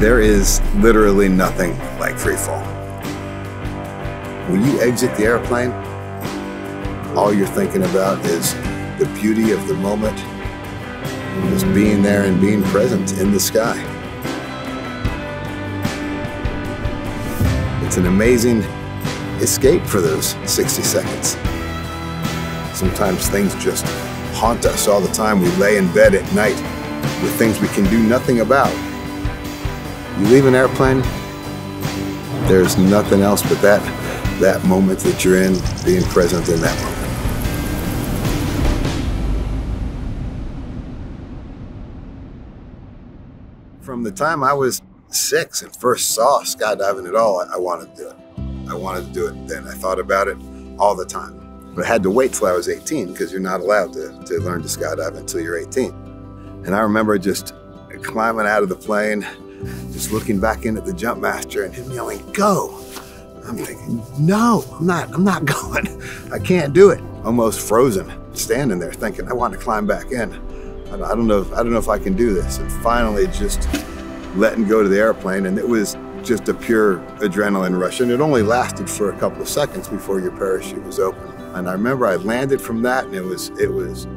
There is literally nothing like free fall. When you exit the airplane, all you're thinking about is the beauty of the moment, just being there and being present in the sky. It's an amazing escape for those 60 seconds. Sometimes things just haunt us all the time. We lay in bed at night with things we can do nothing about. You leave an airplane, there's nothing else but that moment that you're in, being present in that moment. From the time I was 6 and first saw skydiving at all, I wanted to do it. I wanted to do it then. I thought about it all the time. But I had to wait till I was 18 because you're not allowed to learn to skydive until you're 18. And I remember just climbing out of the plane, just looking back in at the jump master and him yelling, "Go!" I'm thinking, no, I'm not going. I can't do it. Almost frozen, standing there thinking, I want to climb back in. I don't know if I can do this. And finally just letting go to the airplane, and it was just a pure adrenaline rush. And it only lasted for a couple of seconds before your parachute was open. And I remember I landed from that, and it was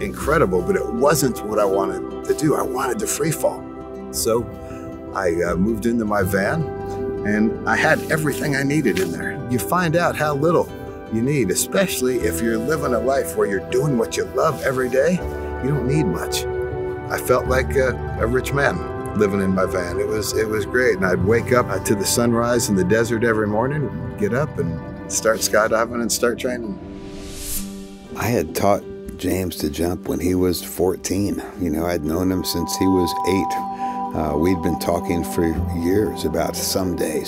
incredible, but it wasn't what I wanted to do. I wanted to free fall. So I moved into my van, and I had everything I needed in there. You find out how little you need, especially if you're living a life where you're doing what you love every day. You don't need much. I felt like a rich man living in my van. It was great. And I'd wake up to the sunrise in the desert every morning, get up and start skydiving and start training. I had taught James to jump when he was 14. You know, I'd known him since he was 8. We'd been talking for years about someday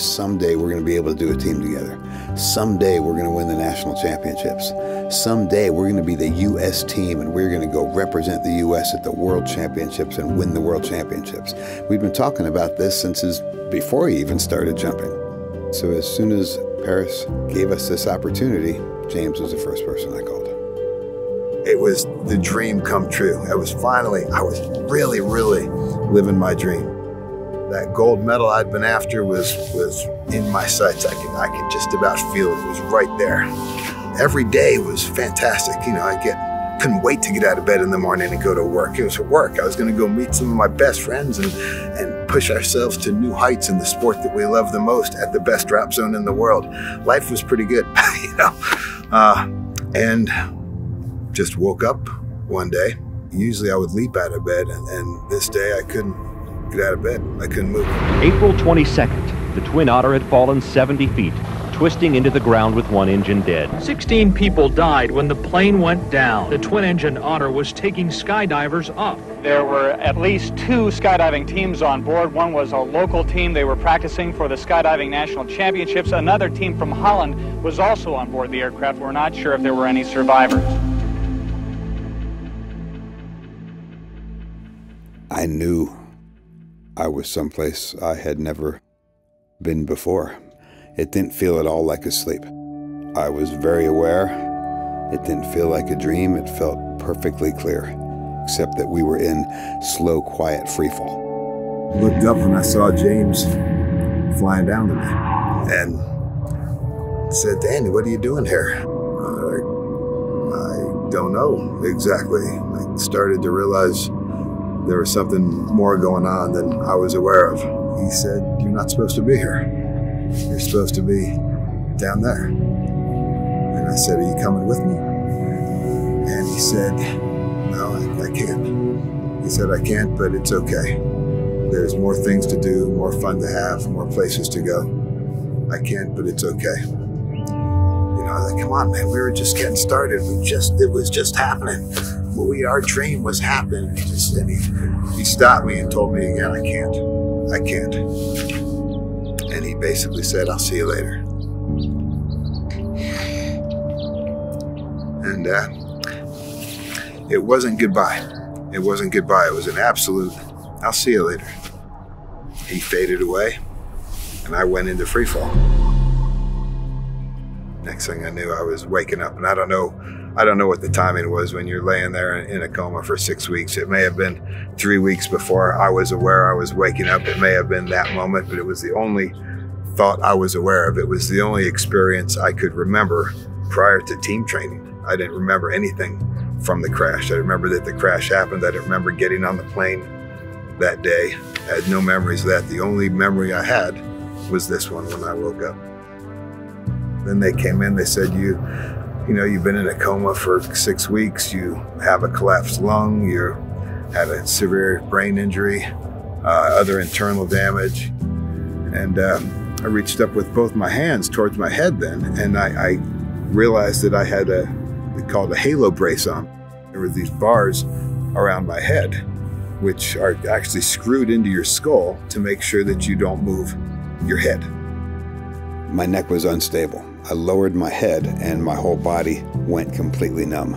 we're going to be able to do a team together. Someday we're going to win the national championships. Someday we're going to be the U.S. team, and we're going to go represent the U.S. at the world championships and win the world championships. We've been talking about this since before he even started jumping. So as soon as Paris gave us this opportunity, James was the first person I called. It was the dream come true. I was really, really living my dream. That gold medal I'd been after was in my sights. I could just about feel it. It was right there. Every day was fantastic. You know, couldn't wait to get out of bed in the morning and go to work. It was work. I was going to go meet some of my best friends and push ourselves to new heights in the sport that we love the most at the best drop zone in the world. Life was pretty good, you know. And just woke up one day. Usually I would leap out of bed, and this day I couldn't get out of bed. I couldn't move. April 22nd, the Twin Otter had fallen 70 feet, twisting into the ground with one engine dead. 16 people died when the plane went down. The twin-engine Otter was taking skydivers up. There were at least 2 skydiving teams on board. One was a local team. They were practicing for the skydiving national championships. Another team from Holland was also on board the aircraft. We're not sure if there were any survivors. I knew I was someplace I had never been before. It didn't feel at all like a sleep. I was very aware. It didn't feel like a dream. It felt perfectly clear, except that we were in slow, quiet freefall. I looked up and I saw James flying down to me and said, "Danny, what are you doing here?" I don't know exactly. I started to realize there was something more going on than I was aware of. He said, "You're not supposed to be here. You're supposed to be down there." And I said, "Are you coming with me?" And he said, "No, I can't." He said, "I can't, but it's okay. There's more things to do, more fun to have, more places to go. I can't, but it's okay." You know, I was like, "Come on, man, we were just getting started. It was just happening. Our dream was happening." And he stopped me and told me again, I can't. And he basically said, "I'll see you later." And it wasn't goodbye. It wasn't goodbye. It was an absolute, "I'll see you later." He faded away, and I went into freefall. Next thing I knew, I was waking up, and I don't know I don't know what the timing was when you're laying there in a coma for 6 weeks. It may have been 3 weeks before I was aware I was waking up. It may have been that moment, but it was the only thought I was aware of. It was the only experience I could remember prior to team training. I didn't remember anything from the crash. I remember that the crash happened. I didn't remember getting on the plane that day. I had no memories of that. The only memory I had was this one when I woke up. Then they came in, they said, you know, you've been in a coma for 6 weeks, you have a collapsed lung, you had a severe brain injury, other internal damage. And I reached up with both my hands towards my head then, and I realized that I had we called a halo brace on. There were these bars around my head, which are actually screwed into your skull to make sure that you don't move your head. My neck was unstable. I lowered my head and my whole body went completely numb.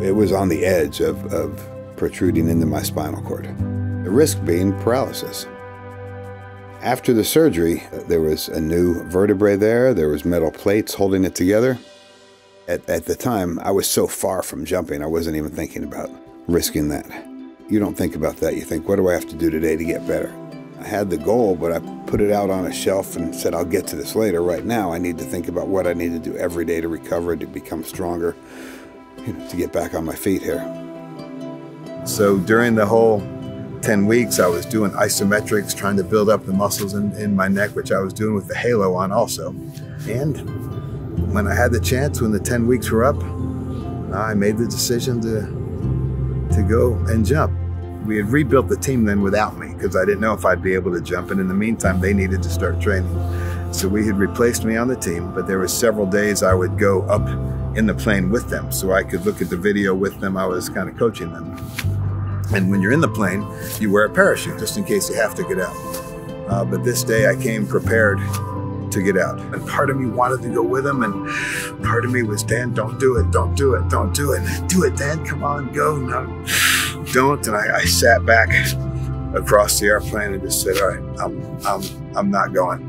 It was on the edge of protruding into my spinal cord. The risk being paralysis. After the surgery, there was a new vertebrae there. There was metal plates holding it together. At the time, I was so far from jumping, I wasn't even thinking about risking that. You don't think about that. You think, what do I have to do today to get better? I had the goal, but I put it out on a shelf and said, I'll get to this later. Right now, I need to think about what I need to do every day to recover, to become stronger, you know, to get back on my feet here. So during the whole 10 weeks, I was doing isometrics, trying to build up the muscles in my neck, which I was doing with the halo on also. And when I had the chance, when the 10 weeks were up, I made the decision to go and jump. We had rebuilt the team then without me because I didn't know if I'd be able to jump. And in the meantime, they needed to start training. So we had replaced me on the team, but there were several days I would go up in the plane with them so I could look at the video with them. I was kind of coaching them. And when you're in the plane, you wear a parachute just in case you have to get out. But this day I came prepared to get out. And part of me wanted to go with him, and part of me was, Dan, don't do it, don't do it, don't do it. Do it, Dan, come on, go, no, don't. And I sat back across the airplane and just said, all right, I'm not going.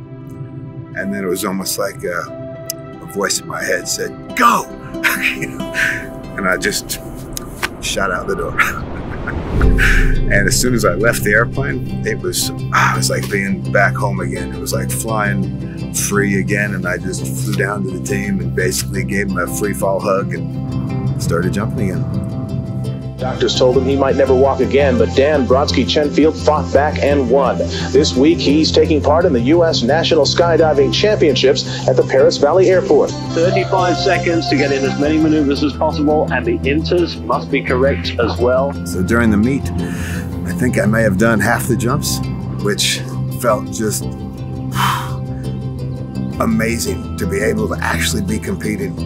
And then it was almost like a voice in my head said, go! And I just shot out the door. And as soon as I left the airplane, it was like being back home again. It was like flying free again, and I just flew down to the team and basically gave them a FreeFall hug and started jumping again. Doctors told him he might never walk again, but Dan Brodsky Chenfeld fought back and won. This week, he's taking part in the U.S. National Skydiving Championships at the Paris Valley Airport. 35 seconds to get in as many maneuvers as possible, and the inters must be correct as well. So during the meet, I think I may have done half the jumps, which felt just amazing to be able to actually be competing.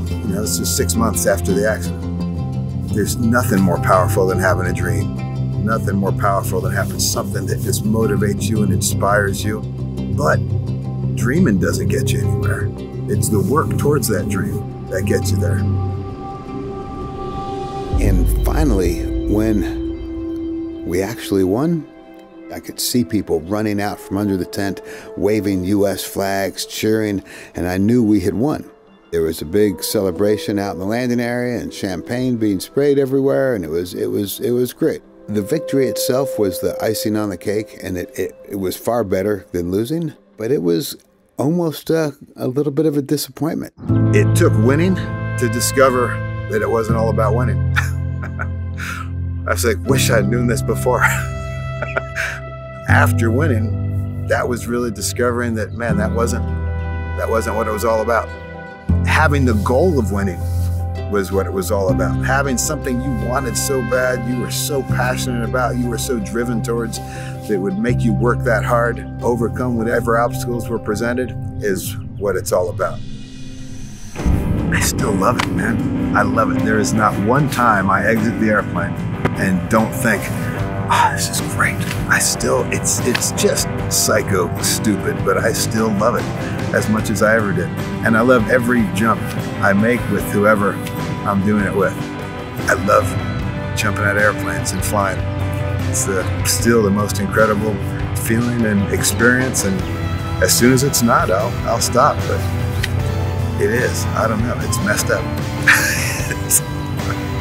You know, it's just 6 months after the accident. There's nothing more powerful than having a dream. Nothing more powerful than having something that just motivates you and inspires you. But dreaming doesn't get you anywhere. It's the work towards that dream that gets you there. And finally, when we actually won, I could see people running out from under the tent, waving U.S. flags, cheering, and I knew we had won. There was a big celebration out in the landing area and champagne being sprayed everywhere, and it was great. The victory itself was the icing on the cake, and it was far better than losing, but it was almost a little bit of a disappointment. It took winning to discover that it wasn't all about winning. I was like, wish I'd known this before. After winning, that was really discovering that, man, that wasn't what it was all about. Having the goal of winning was what it was all about. Having something you wanted so bad, you were so passionate about, you were so driven towards, that would make you work that hard, overcome whatever obstacles were presented, is what it's all about. I still love it, man. I love it. There is not one time I exit the airplane and don't think, oh, this is great. It's just psycho stupid, but I still love it as much as I ever did. And I love every jump I make with whoever I'm doing it with. I love jumping out of airplanes and flying. It's still the most incredible feeling and experience, and as soon as it's not, I'll stop, but it is. I don't know, it's messed up. Peace. Bye.